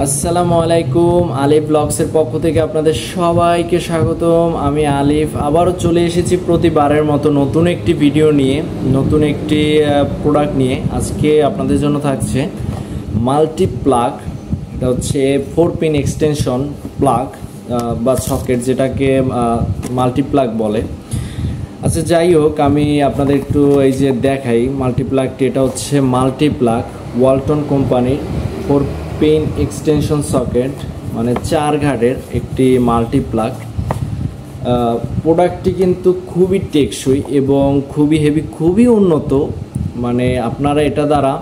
আসসালামু আলাইকুম, আলিফ ব্লগসের পক্ষ থেকে আপনাদের সবাইকে স্বাগতম। আমি আলিফ আবারও চলে এসেছি প্রতিবারের মতো নতুন একটি ভিডিও নিয়ে, নতুন একটি প্রোডাক্ট নিয়ে। আজকে আপনাদের জন্য থাকছে মাল্টি প্লাগ। এটা হচ্ছে 4 পিন এক্সটেনশন প্লাগ বা সকেট, যেটাকে মাল্টি প্লাগ বলে। আচ্ছা, যাই হোক, আমি আপনাদের একটু এই যে দেখাই মাল্টি প্লাগটি। এটা হচ্ছে মাল্টি প্লাগ ওয়ালটন কোম্পানির 4 পিন এক্সটেনশন সকেট, মানে 4 ঘাটের একটি মাল্টি প্লাগ। প্রোডাক্টটি কিন্তু খুবই টেকসই এবং খুবই হেভি, খুবই উন্নত। মানে আপনারা এটা দ্বারা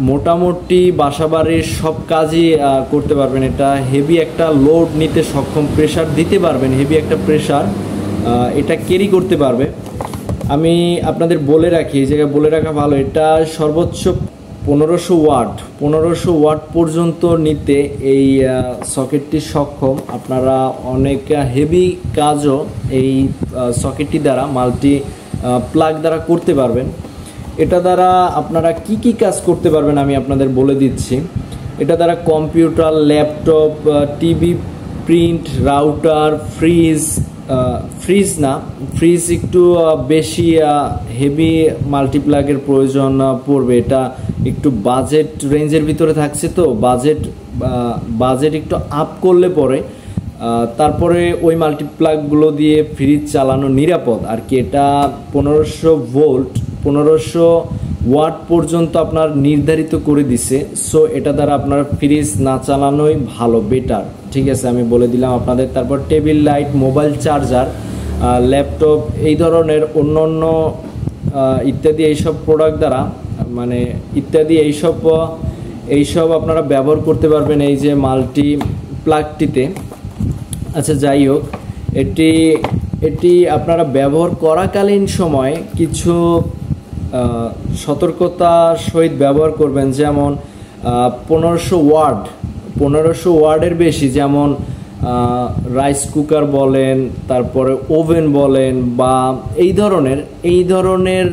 মোটামুটি বাসাবাড়ির সব কাজই করতে পারবেন। এটা হেভি একটা লোড নিতে সক্ষম, প্রেশার দিতে পারবেন, হেভি একটা প্রেশার এটা ক্যারি করতে পারবে। আমি আপনাদের বলে রাখি, এই জায়গায় বলে রাখা ভালো, এটা সর্বোচ্চ 1500 ওয়াট পর্যন্ত নিতে এই সকেটটি সক্ষম। আপনারা অনেক হেভি কাজও এই সকেটটি দ্বারা, মাল্টি প্লাগ দ্বারা করতে পারবেন। এটা দ্বারা আপনারা কি কাজ করতে পারবেন আমি আপনাদের বলে দিচ্ছি। এটা দ্বারা computer, laptop, TV, print, router, fridge একটু বেশি হেভি মাল্টিপ্লাগের প্রয়োজন পড়বে। এটা একটু বাজেট রেঞ্জের ভিতরে থাকছে, তো বাজেট একটু আপ করলে পরে তারপরে ওই মাল্টিপ্লাগগুলো দিয়ে ফ্রিজ চালানো নিরাপদ আর কি। এটা 1500 ভোল্ট, 1500 ওয়াট পর্যন্ত আপনার নির্ধারিত করে দিছে। সো এটা দ্বারা আপনার ফ্রিজ না চালানোই ভালো, বেটার। ঠিক আছে, আমি বলে দিলাম আপনাদের। তারপর table light, mobile charger, laptop, এই ধরনের অন্য ইত্যাদি এইসব প্রোডাক্ট দ্বারা, মানে ইত্যাদি এইসব আপনারা ব্যবহার করতে পারবেন এই যে মাল্টি প্লাগটিতে। আচ্ছা, যাই হোক, এটি আপনারা ব্যবহার করাকালীন সময় কিছু সতর্কতার সহিত ব্যবহার করবেন। যেমন 1500 ওয়ার্ডের বেশি, যেমন রাইস কুকার বলেন, তারপরে ওভেন বলেন, বা এই ধরনের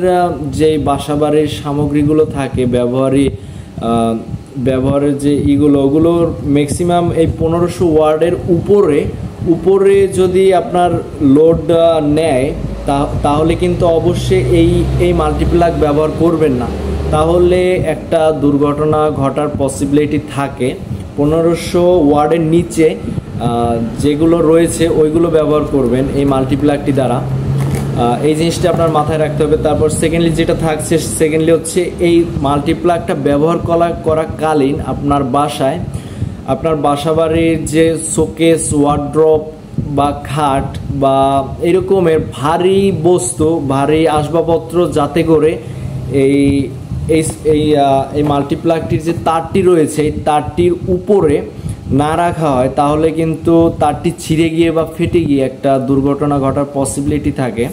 যে বাসাবাড়ির সামগ্রীগুলো থাকে, ব্যবহারের যে ওগুলোর ম্যাক্সিমাম এই 1500 ওয়ার্ডের উপরে যদি আপনার লোড নেয়, তাহলে কিন্তু অবশ্যই এই মাল্টিপ্লাগ ব্যবহার করবেন না, তাহলে একটা দুর্ঘটনা ঘটার পসিবিলিটি থাকে। 1500 ওয়ার্ডের নিচে যেগুলো রয়েছে ওইগুলো ব্যবহার করবেন এই মাল্টিপ্লাগটি দ্বারা। এই জিনিসটা আপনার মাথায় রাখতে হবে। তারপর সেকেন্ডলি যেটা থাকছে, হচ্ছে এই মাল্টিপ্লাগটা ব্যবহার করাকালীন আপনার বাসাবাড়ির যে শোকেস, ওয়ার্ড্রপ বা খাট বা এরকমের ভারী বস্তু, ভারী আসবাবপত্র, যাতে করে এই মাল্টিপ্লাগটির যে তারটি রয়েছে, এই তারটির উপরে না রাখা হয়, তাহলে কিন্তু তারটি ছিঁড়ে গিয়ে বা ফেটে গিয়ে একটা দুর্ঘটনা ঘটার পসিবিলিটি থাকে।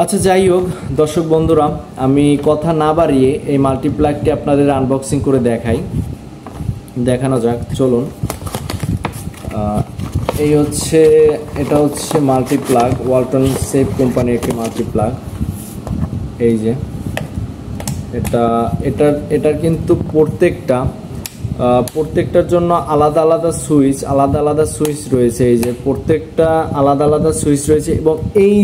আচ্ছা, যাই হোক দর্শক বন্ধুরা, আমি কথা না বাড়িয়ে এই মাল্টিপ্লাগটি আপনাদের আনবক্সিং করে দেখানো যাক, চলুন। এটা হচ্ছে মাল্টিপ্লাগ, ওয়ালটন সেফ কোম্পানির একটি মাল্টিপ্লাগ। এই যে এটার কিন্তু প্রত্যেকটার জন্য আলাদা আলাদা সুইচ রয়েছে। এই যে প্রত্যেকটা আলাদা আলাদা সুইচ রয়েছে, এবং এই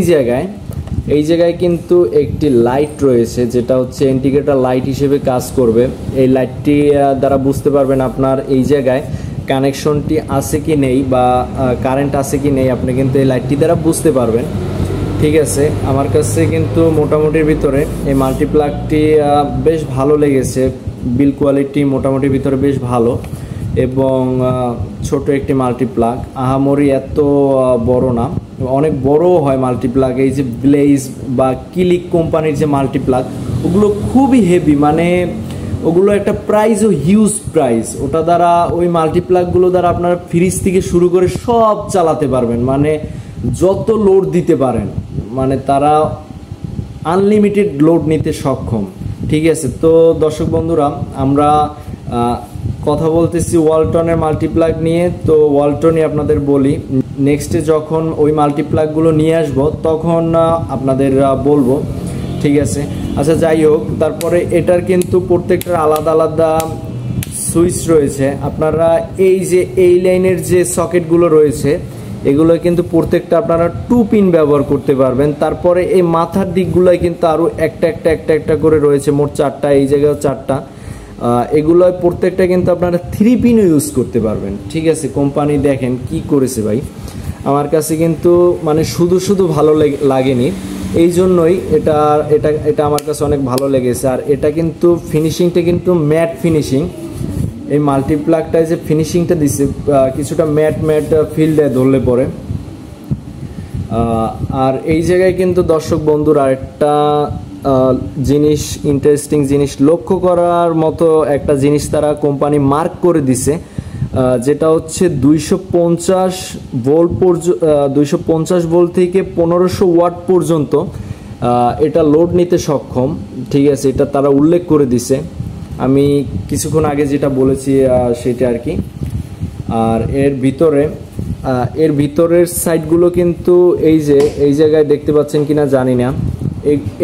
জায়গায় কিন্তু একটি লাইট রয়েছে, যেটা হচ্ছে ইন্ডিকেটর লাইট হিসেবে কাজ করবে। এই লাইটটি দ্বারা বুঝতে পারবেন আপনার এই জায়গায় কানেকশনটি আছে কি নেই বা কারেন্ট আছে কি নেই, আপনি কিন্তু এই লাইটটি দ্বারা বুঝতে পারবেন। ঠিক আছে, আমার কাছে কিন্তু মোটামুটির ভিতরে এই মাল্টিপ্লাগটি বেশ ভালো লেগেছে। বিল কোয়ালিটি মোটামুটির ভিতরে বেশ ভালো, এবং ছোট একটি মাল্টিপ্লাগ, আহামরি এত বড় না, অনেক বড় হয় মাল্টিপ্লাগ। এই যে ব্লেজ বা কিলিক কোম্পানির যে মাল্টিপ্লাগ, ওগুলো খুবই হেভি, মানে ওগুলো একটা প্রাইসও হিউজ প্রাইস। ওটা দ্বারা, ওই মাল্টিপ্লাগগুলো দ্বারা আপনারা ফ্রিজ থেকে শুরু করে সব চালাতে পারবেন, মানে যত লোড দিতে পারেন, মানে তারা আনলিমিটেড লোড নিতে সক্ষম। ঠিক আছে, তো দর্শক বন্ধুরা, আমরা কথা বলতেছি ওয়ালটনের মাল্টিপ্লাগ নিয়ে। তো ওয়ালটনই আপনাদের বলি, নেক্সটে যখন ওই মাল্টিপ্লাগগুলো নিয়ে আসবো তখন আপনাদের বলবো। ঠিক আছে, আচ্ছা, যাই হোক, তারপরে এটার কিন্তু প্রত্যেকটার আলাদা আলাদা সুইচ রয়েছে, আপনারা এই যে এই লাইনের যে সকেটগুলো রয়েছে এগুলো কিন্তু প্রত্যেকটা আপনারা 2 পিন ব্যবহার করতে পারবেন। তারপরে এই মাথার দিকগুলোয় কিন্তু আরও একটা করে রয়েছে, মোট 4টা, এই জায়গায় 4টা। এগুলো প্রত্যেকটা কিন্তু আপনারা 3 পিনও ইউজ করতে পারবেন। ঠিক আছে, কোম্পানি দেখেন কি করেছে ভাই, আমার কাছে কিন্তু মানে শুধু ভালো লাগেনি, এই জন্যই এটা আমার কাছে অনেক ভালো লেগেছে। আর এটা কিন্তু ফিনিশিংটা কিন্তু ম্যাট ফিনিশিং, এই মাল্টিপ্লাগটায় যে ফিনিশিংটা দিচ্ছে কিছুটা ম্যাট ফিল দেয় ধরলে পরে। আর এই জায়গায় কিন্তু দর্শক বন্ধুরা একটা জিনিস, ইন্টারেস্টিং জিনিস লক্ষ্য করার মতো একটা জিনিস তারা কোম্পানি মার্ক করে দিছে, যেটা হচ্ছে 250 ভোল্ট থেকে 1500 ওয়াট পর্যন্ত এটা লোড নিতে সক্ষম। ঠিক আছে, এটা তারা উল্লেখ করে দিছে, আমি কিছুক্ষণ আগে যেটা বলেছি সেটা আর কি। আর এর ভিতরের সাইডগুলো কিন্তু এই জায়গায় দেখতে পাচ্ছেন কিনা জানি না,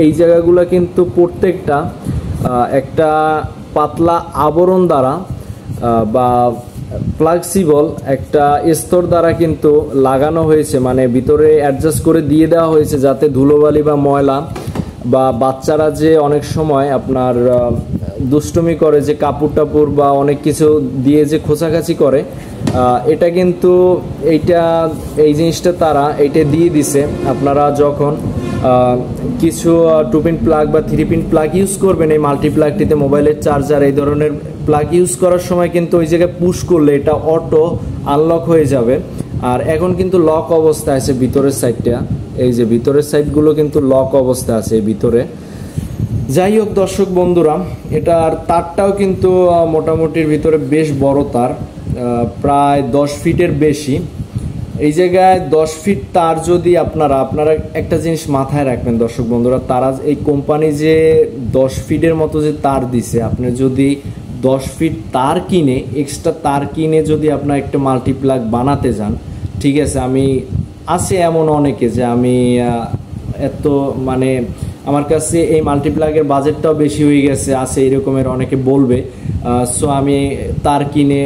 এই জায়গাগুলো কিন্তু প্রত্যেকটা একটা পাতলা আবরণ দ্বারা বা ফ্লেক্সিবল একটা স্তর দ্বারা কিন্তু লাগানো হয়েছে, মানে ভিতরে অ্যাডজাস্ট করে দিয়ে দেওয়া হয়েছে যাতে ধুলোবালি বা ময়লা বা বাচ্চারা যে অনেক সময় আপনার দুষ্টুমি করে যে কাপড় টাপড় বা অনেক কিছু দিয়ে যে খোঁচাখাচি করে, এটা কিন্তু এই জিনিসটা তারা এইটা দিয়ে দিছে। আপনারা যখন কিছু 2 পিন প্লাগ বা 3 পিন প্লাগ ইউজ করবেন এই মাল্টিপ্লাগটিতে, মোবাইলের চার্জার এই ধরনের প্লাগ ইউজ করার সময় কিন্তু ওই জায়গায় পুশ করলে এটা অটো আনলক হয়ে যাবে। আর এখন কিন্তু লক অবস্থা আছে ভিতরের সাইডটা, এই যে ভিতরের সাইডগুলো কিন্তু লক অবস্থা আছে এই ভিতরে। যাই হোক দর্শক বন্ধুরা, এটার তারটাও কিন্তু মোটামুটির ভিতরে বেশ বড় তার, প্রায় 10 ফিটের বেশি। এই জায়গায় 10 ফিট তার যদি আপনারা একটা জিনিস মাথায় রাখবেন দর্শক বন্ধুরা, তারা এই কোম্পানি যে 10 ফিটের মতো যে তার দিছে, আপনি যদি 10 ফিট তার কিনে, এক্সট্রা তার কিনে যদি আপনার একটা মাল্টিপ্লাগ বানাতে যান, ঠিক আছে, আমি আছে এমন অনেকে যে আমি এত মানে আমার কাছে এই মাল্টিপ্লাগের বাজেটটাও বেশি হয়ে গেছে আছে এরকমের অনেকে বলবে, সো আমি তার কিনে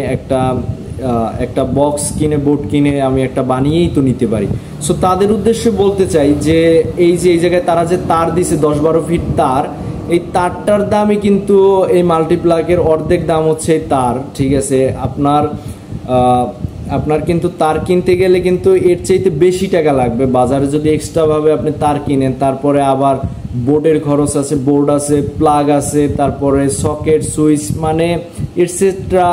একটা বক্স কিনে বোর্ড কিনে আমি একটা বানিয়েই তো নিতে পারি। সো তাদের উদ্দেশ্যে বলতে চাই যে এই জায়গায় তারা যে তার দিছে 10-12 ফিট তার, এই তারটার দামই কিন্তু এই মাল্টিপ্লাগের অর্ধেক দাম হচ্ছে এই তার। ঠিক আছে, আপনার কিন্তু তার কিনতে গেলে কিন্তু এর চাইতে বেশি টাকা লাগবে বাজারে যদি এক্সট্রাভাবে আপনি তার কিনেন। তারপরে আবার বোর্ডের খরচ আছে, বোর্ড আছে, প্লাগ আছে, তারপরে সকেট, সুইচ, মানে এটসেট্রা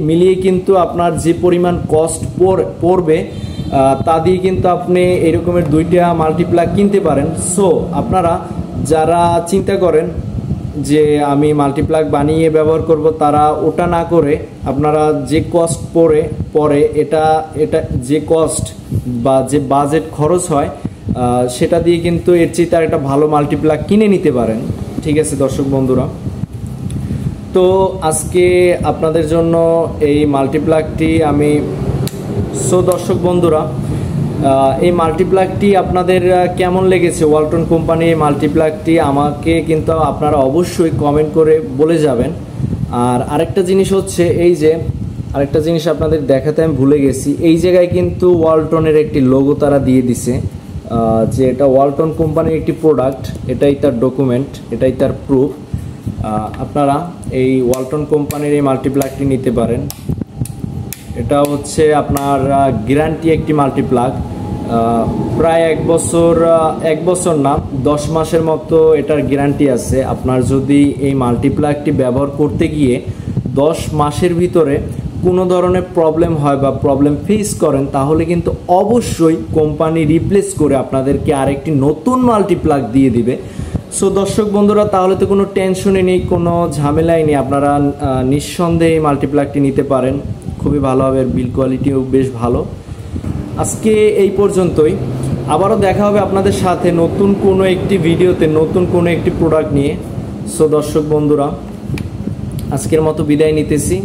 মিলিয়ে কিন্তু আপনার যে পরিমাণ কস্ট পড়বে তা দিয়ে কিন্তু আপনি এরকমের 2টা মাল্টিপ্লাগ কিনতে পারেন। সো আপনারা যারা চিন্তা করেন যে আমি মাল্টিপ্লাগ বানিয়ে ব্যবহার করব, তারা ওটা না করে আপনারা যে কস্ট পরে এটা যে কস্ট বা যে বাজেট খরচ হয় সেটা দিয়ে কিন্তু এর চেয়ে তার একটা ভালো মাল্টিপ্লাগ কিনে নিতে পারেন। ঠিক আছে দর্শক বন্ধুরা, তো আজকে আপনাদের জন্য এই মাল্টিপ্লাগটি আমি দর্শক বন্ধুরা এই মাল্টিপ্লাগটি আপনাদের কেমন লেগেছে, ওয়ালটন কোম্পানির এই মাল্টিপ্লাগটি আমাকে কিন্তু আপনারা অবশ্যই কমেন্ট করে বলে যাবেন। আর আরেকটা জিনিস হচ্ছে আরেকটা জিনিস আপনাদের দেখাতে আমি ভুলে গেছি, এই জায়গায় কিন্তু ওয়ালটনের একটি লোগো তারা দিয়ে দিছে, যে এটা ওয়ালটন কোম্পানির একটি প্রোডাক্ট, এটাই তার ডকুমেন্ট, এটাই তার প্রুফ। আপনারা এই ওয়ালটন কোম্পানির এই মাল্টিপ্লাগটি নিতে পারেন। এটা হচ্ছে আপনার গ্যারান্টি একটি মাল্টিপ্লাগ, প্রায় 1 বছর না 10 মাসের মতো এটার গ্যারান্টি আছে। আপনার যদি এই মাল্টিপ্লাগটি ব্যবহার করতে গিয়ে 10 মাসের ভিতরে কোনো ধরনের প্রবলেম হয় বা প্রবলেম ফেস করেন, তাহলে কিন্তু অবশ্যই কোম্পানি রিপ্লেস করে আপনাদেরকে আরেকটি নতুন মাল্টিপ্লাগ দিয়ে দিবে। সো দর্শক বন্ধুরা, তাহলে তো কোনো টেনশনই নেই, কোনো ঝামেলাই নেই, আপনারা নিঃসন্দেহে এই মাল্টিপ্লাগটি নিতে পারেন, খুবই ভালো হবে, বিল কোয়ালিটিও বেশ ভালো। আজকে এই পর্যন্তই, আবারও দেখা হবে আপনাদের সাথে নতুন কোনো একটি ভিডিওতে, নতুন কোনো একটি প্রোডাক্ট নিয়ে। সো দর্শক বন্ধুরা, আজকের মতো বিদায় নিতেছি।